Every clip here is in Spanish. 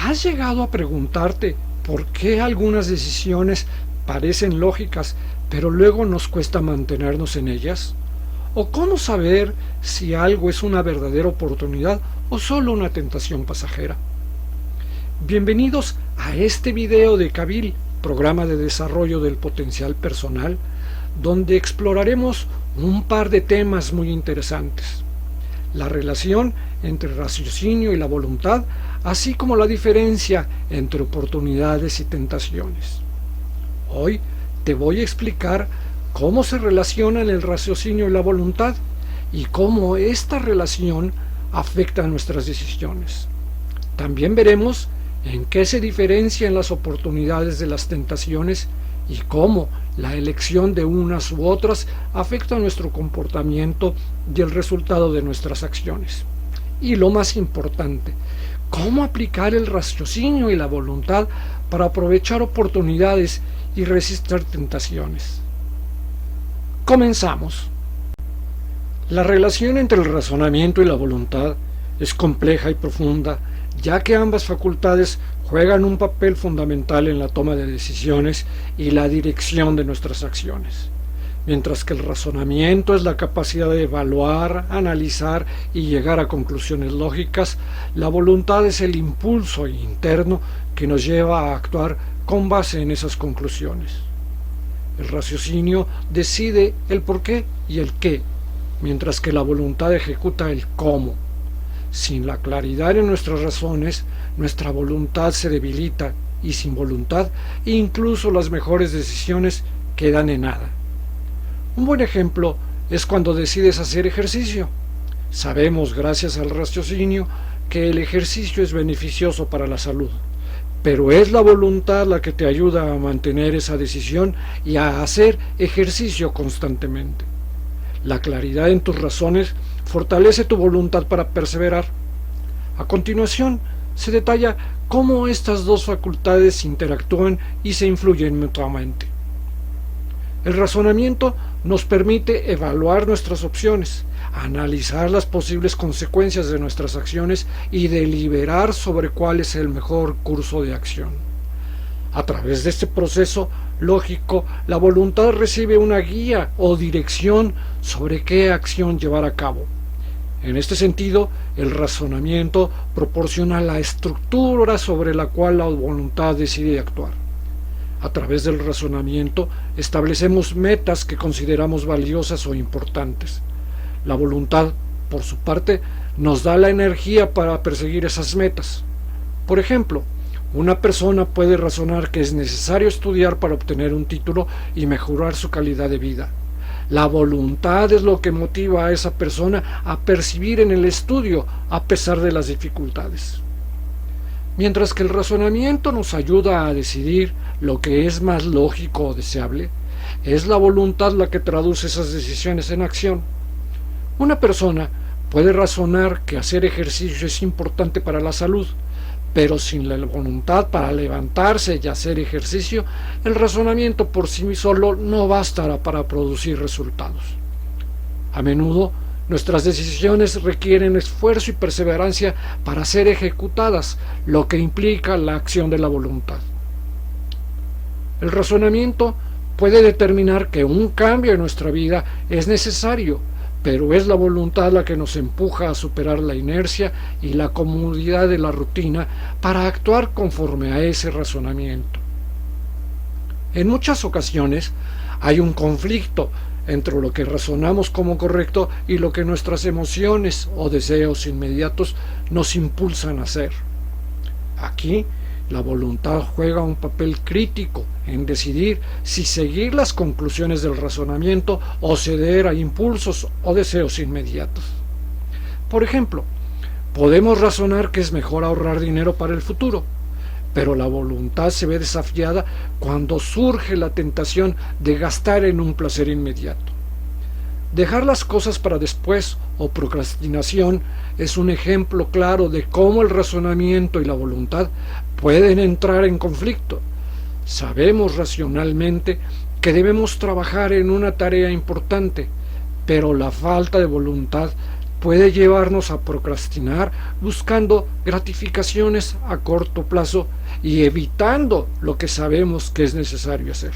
¿Has llegado a preguntarte por qué algunas decisiones parecen lógicas, pero luego nos cuesta mantenernos en ellas? ¿O cómo saber si algo es una verdadera oportunidad o solo una tentación pasajera? Bienvenidos a este video de Kabil, programa de desarrollo del potencial personal, donde exploraremos un par de temas muy interesantes: la relación entre el raciocinio y la voluntad, así como la diferencia entre oportunidades y tentaciones. Hoy te voy a explicar cómo se relacionan el raciocinio y la voluntad y cómo esta relación afecta a nuestras decisiones. También veremos en qué se diferencian las oportunidades de las tentaciones y cómo la elección de unas u otras afecta nuestro comportamiento y el resultado de nuestras acciones. Y lo más importante, cómo aplicar el raciocinio y la voluntad para aprovechar oportunidades y resistir tentaciones. Comenzamos. La relación entre el razonamiento y la voluntad es compleja y profunda, ya que ambas facultades juegan un papel fundamental en la toma de decisiones y la dirección de nuestras acciones. Mientras que el razonamiento es la capacidad de evaluar, analizar y llegar a conclusiones lógicas, la voluntad es el impulso interno que nos lleva a actuar con base en esas conclusiones. El raciocinio decide el por qué y el qué, mientras que la voluntad ejecuta el cómo. Sin la claridad en nuestras razones, nuestra voluntad se debilita y sin voluntad, incluso las mejores decisiones quedan en nada. Un buen ejemplo es cuando decides hacer ejercicio. Sabemos, gracias al raciocinio, que el ejercicio es beneficioso para la salud, pero es la voluntad la que te ayuda a mantener esa decisión y a hacer ejercicio constantemente. La claridad en tus razones fortalece tu voluntad para perseverar. A continuación, se detalla cómo estas dos facultades interactúan y se influyen mutuamente. El razonamiento nos permite evaluar nuestras opciones, analizar las posibles consecuencias de nuestras acciones y deliberar sobre cuál es el mejor curso de acción. A través de este proceso lógico, la voluntad recibe una guía o dirección sobre qué acción llevar a cabo. En este sentido, el razonamiento proporciona la estructura sobre la cual la voluntad decide actuar. A través del razonamiento establecemos metas que consideramos valiosas o importantes. La voluntad, por su parte, nos da la energía para perseguir esas metas. Por ejemplo, una persona puede razonar que es necesario estudiar para obtener un título y mejorar su calidad de vida. La voluntad es lo que motiva a esa persona a perseverar en el estudio a pesar de las dificultades. Mientras que el razonamiento nos ayuda a decidir lo que es más lógico o deseable, es la voluntad la que traduce esas decisiones en acción. Una persona puede razonar que hacer ejercicio es importante para la salud, pero sin la voluntad para levantarse y hacer ejercicio, el razonamiento por sí solo no bastará para producir resultados. A menudo, nuestras decisiones requieren esfuerzo y perseverancia para ser ejecutadas, lo que implica la acción de la voluntad. El razonamiento puede determinar que un cambio en nuestra vida es necesario, pero es la voluntad la que nos empuja a superar la inercia y la comodidad de la rutina para actuar conforme a ese razonamiento. En muchas ocasiones hay un conflicto entre lo que razonamos como correcto y lo que nuestras emociones o deseos inmediatos nos impulsan a hacer. Aquí, la voluntad juega un papel crítico en decidir si seguir las conclusiones del razonamiento o ceder a impulsos o deseos inmediatos. Por ejemplo, podemos razonar que es mejor ahorrar dinero para el futuro, pero la voluntad se ve desafiada cuando surge la tentación de gastar en un placer inmediato. Dejar las cosas para después o procrastinación es un ejemplo claro de cómo el razonamiento y la voluntad pueden entrar en conflicto. Sabemos racionalmente que debemos trabajar en una tarea importante, pero la falta de voluntad puede llevarnos a procrastinar buscando gratificaciones a corto plazo y evitando lo que sabemos que es necesario hacer.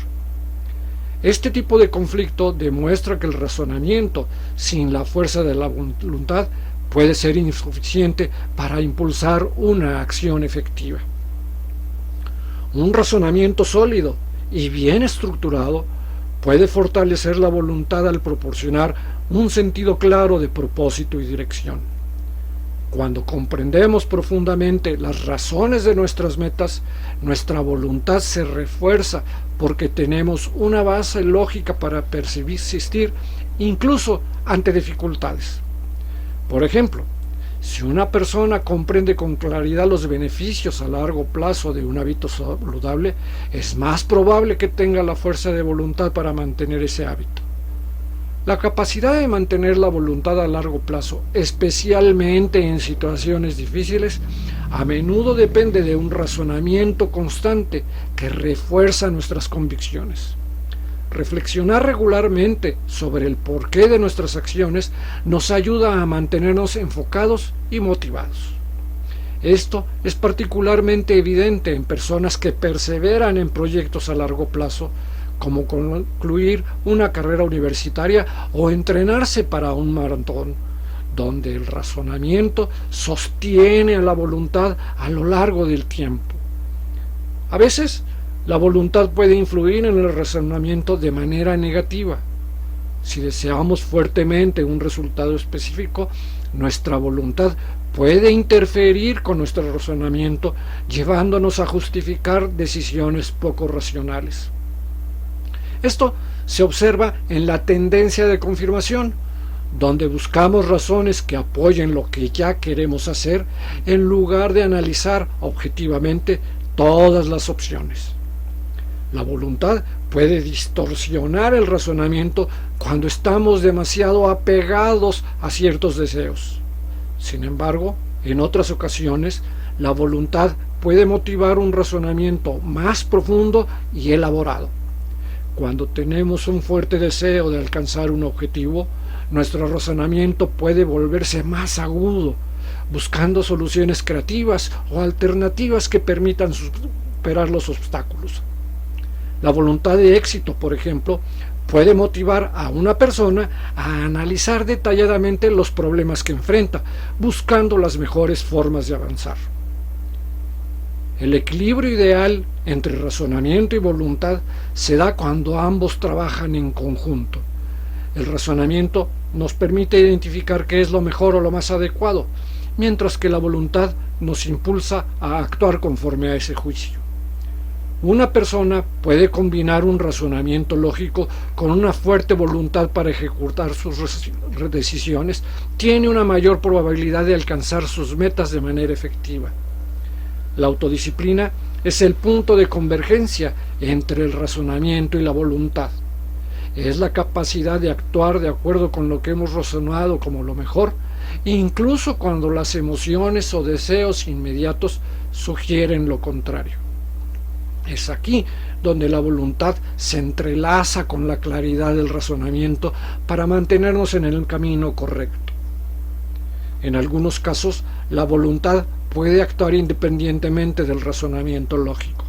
Este tipo de conflicto demuestra que el razonamiento sin la fuerza de la voluntad puede ser insuficiente para impulsar una acción efectiva. Un razonamiento sólido y bien estructurado puede fortalecer la voluntad al proporcionar un sentido claro de propósito y dirección. Cuando comprendemos profundamente las razones de nuestras metas, nuestra voluntad se refuerza porque tenemos una base lógica para persistir incluso ante dificultades. Por ejemplo, si una persona comprende con claridad los beneficios a largo plazo de un hábito saludable, es más probable que tenga la fuerza de voluntad para mantener ese hábito. La capacidad de mantener la voluntad a largo plazo, especialmente en situaciones difíciles, a menudo depende de un razonamiento constante que refuerza nuestras convicciones. Reflexionar regularmente sobre el porqué de nuestras acciones nos ayuda a mantenernos enfocados y motivados. Esto es particularmente evidente en personas que perseveran en proyectos a largo plazo, como concluir una carrera universitaria o entrenarse para un maratón, donde el razonamiento sostiene a la voluntad a lo largo del tiempo. A veces, la voluntad puede influir en el razonamiento de manera negativa. Si deseamos fuertemente un resultado específico, nuestra voluntad puede interferir con nuestro razonamiento, llevándonos a justificar decisiones poco racionales. Esto se observa en la tendencia de confirmación, donde buscamos razones que apoyen lo que ya queremos hacer en lugar de analizar objetivamente todas las opciones. La voluntad puede distorsionar el razonamiento cuando estamos demasiado apegados a ciertos deseos. Sin embargo, en otras ocasiones, la voluntad puede motivar un razonamiento más profundo y elaborado. Cuando tenemos un fuerte deseo de alcanzar un objetivo, nuestro razonamiento puede volverse más agudo, buscando soluciones creativas o alternativas que permitan superar los obstáculos. La voluntad de éxito, por ejemplo, puede motivar a una persona a analizar detalladamente los problemas que enfrenta, buscando las mejores formas de avanzar. El equilibrio ideal entre razonamiento y voluntad se da cuando ambos trabajan en conjunto. El razonamiento nos permite identificar qué es lo mejor o lo más adecuado, mientras que la voluntad nos impulsa a actuar conforme a ese juicio. Una persona puede combinar un razonamiento lógico con una fuerte voluntad para ejecutar sus decisiones, tiene una mayor probabilidad de alcanzar sus metas de manera efectiva. La autodisciplina es el punto de convergencia entre el razonamiento y la voluntad. Es la capacidad de actuar de acuerdo con lo que hemos razonado como lo mejor, incluso cuando las emociones o deseos inmediatos sugieren lo contrario. Es aquí donde la voluntad se entrelaza con la claridad del razonamiento para mantenernos en el camino correcto. En algunos casos, la voluntad puede actuar independientemente del razonamiento lógico.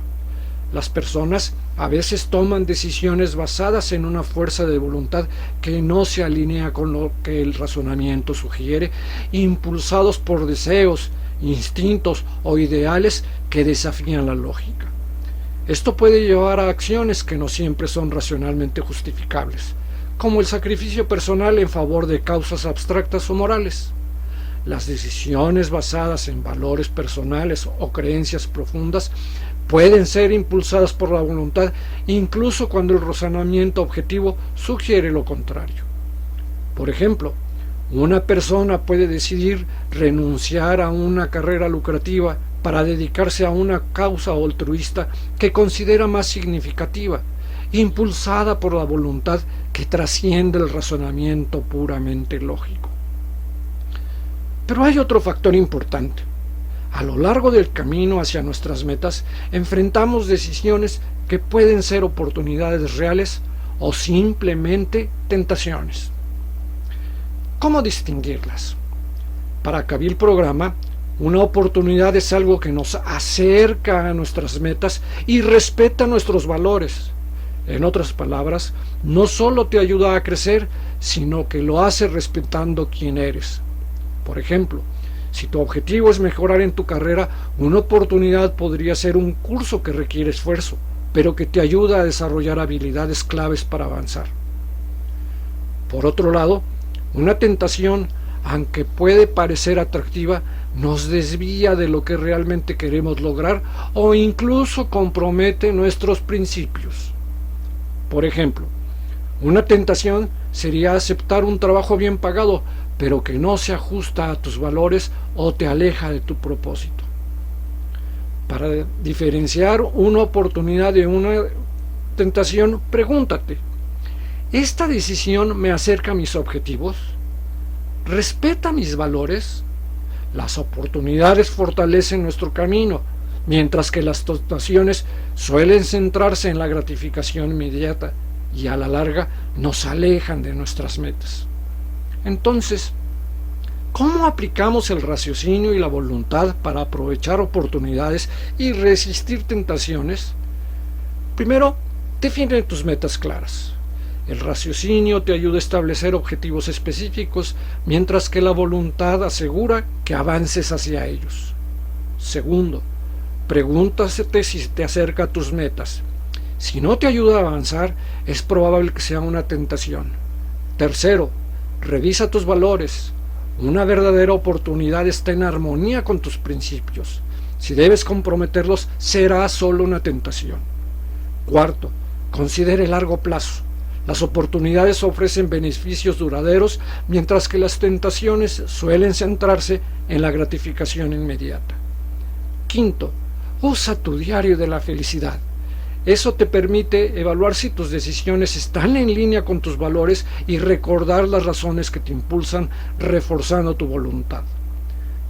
Las personas a veces toman decisiones basadas en una fuerza de voluntad que no se alinea con lo que el razonamiento sugiere, impulsados por deseos, instintos o ideales que desafían la lógica. Esto puede llevar a acciones que no siempre son racionalmente justificables, como el sacrificio personal en favor de causas abstractas o morales. Las decisiones basadas en valores personales o creencias profundas pueden ser impulsadas por la voluntad, incluso cuando el razonamiento objetivo sugiere lo contrario. Por ejemplo, una persona puede decidir renunciar a una carrera lucrativa para dedicarse a una causa altruista que considera más significativa, impulsada por la voluntad que trasciende el razonamiento puramente lógico. Pero hay otro factor importante. A lo largo del camino hacia nuestras metas, enfrentamos decisiones que pueden ser oportunidades reales o simplemente tentaciones. ¿Cómo distinguirlas? Para Kabir Programa, una oportunidad es algo que nos acerca a nuestras metas y respeta nuestros valores. En otras palabras, no solo te ayuda a crecer, sino que lo hace respetando quién eres. Por ejemplo, si tu objetivo es mejorar en tu carrera, una oportunidad podría ser un curso que requiere esfuerzo, pero que te ayuda a desarrollar habilidades claves para avanzar. Por otro lado, una tentación, aunque puede parecer atractiva, nos desvía de lo que realmente queremos lograr o incluso compromete nuestros principios. Por ejemplo, una tentación sería aceptar un trabajo bien pagado, pero que no se ajusta a tus valores o te aleja de tu propósito. Para diferenciar una oportunidad de una tentación, pregúntate: ¿esta decisión me acerca a mis objetivos? ¿Respeta mis valores? Las oportunidades fortalecen nuestro camino, mientras que las tentaciones suelen centrarse en la gratificación inmediata y a la larga nos alejan de nuestras metas. Entonces, ¿cómo aplicamos el raciocinio y la voluntad para aprovechar oportunidades y resistir tentaciones? Primero, define tus metas claras. El raciocinio te ayuda a establecer objetivos específicos, mientras que la voluntad asegura que avances hacia ellos. Segundo, pregúntate si te acerca a tus metas. Si no te ayuda a avanzar, es probable que sea una tentación. Tercero, revisa tus valores. Una verdadera oportunidad está en armonía con tus principios. Si debes comprometerlos, será solo una tentación. Cuarto, considere el largo plazo. Las oportunidades ofrecen beneficios duraderos, mientras que las tentaciones suelen centrarse en la gratificación inmediata. Quinto, usa tu diario de la felicidad. Eso te permite evaluar si tus decisiones están en línea con tus valores y recordar las razones que te impulsan, reforzando tu voluntad.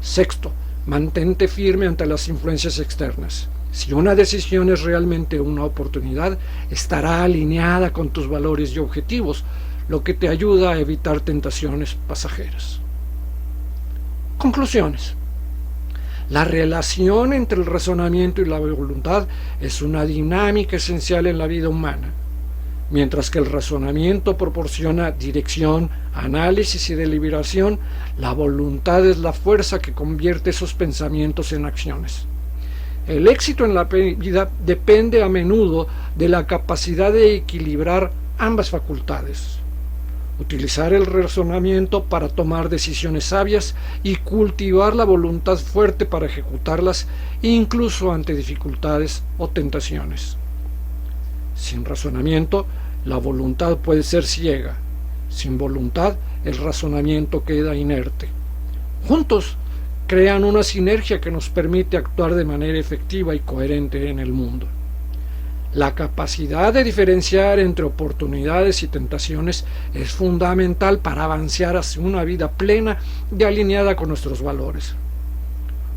Sexto, mantente firme ante las influencias externas. Si una decisión es realmente una oportunidad, estará alineada con tus valores y objetivos, lo que te ayuda a evitar tentaciones pasajeras. Conclusiones. La relación entre el razonamiento y la voluntad es una dinámica esencial en la vida humana. Mientras que el razonamiento proporciona dirección, análisis y deliberación, la voluntad es la fuerza que convierte esos pensamientos en acciones. El éxito en la vida depende a menudo de la capacidad de equilibrar ambas facultades. Utilizar el razonamiento para tomar decisiones sabias y cultivar la voluntad fuerte para ejecutarlas, incluso ante dificultades o tentaciones. Sin razonamiento, la voluntad puede ser ciega. Sin voluntad, el razonamiento queda inerte. Juntos, crean una sinergia que nos permite actuar de manera efectiva y coherente en el mundo. La capacidad de diferenciar entre oportunidades y tentaciones es fundamental para avanzar hacia una vida plena y alineada con nuestros valores.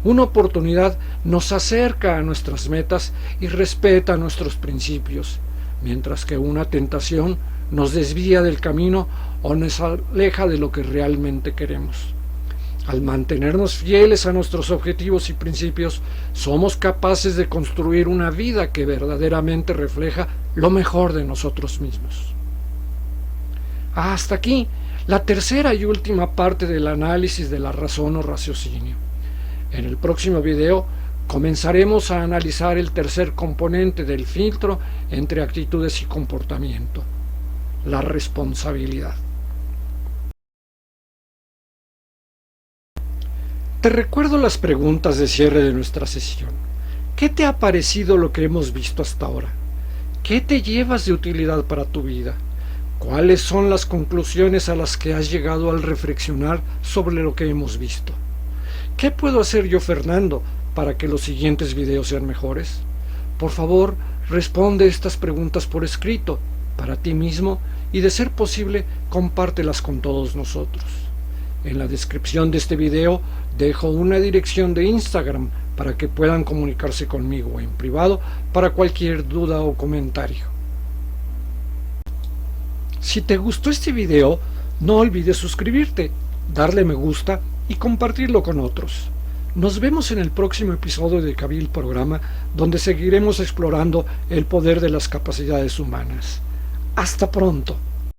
Una oportunidad nos acerca a nuestras metas y respeta nuestros principios, mientras que una tentación nos desvía del camino o nos aleja de lo que realmente queremos. Al mantenernos fieles a nuestros objetivos y principios, somos capaces de construir una vida que verdaderamente refleja lo mejor de nosotros mismos. Hasta aquí la tercera y última parte del análisis de la razón o raciocinio. En el próximo video comenzaremos a analizar el tercer componente del filtro entre actitudes y comportamiento: la responsabilidad. Te recuerdo las preguntas de cierre de nuestra sesión. ¿Qué te ha parecido lo que hemos visto hasta ahora? ¿Qué te llevas de utilidad para tu vida? ¿Cuáles son las conclusiones a las que has llegado al reflexionar sobre lo que hemos visto? ¿Qué puedo hacer yo, Fernando, para que los siguientes videos sean mejores? Por favor, responde estas preguntas por escrito, para ti mismo, y de ser posible, compártelas con todos nosotros. En la descripción de este video dejo una dirección de Instagram para que puedan comunicarse conmigo en privado para cualquier duda o comentario. Si te gustó este video, no olvides suscribirte, darle me gusta y compartirlo con otros. Nos vemos en el próximo episodio de Kabil Programa, donde seguiremos explorando el poder de las capacidades humanas. Hasta pronto.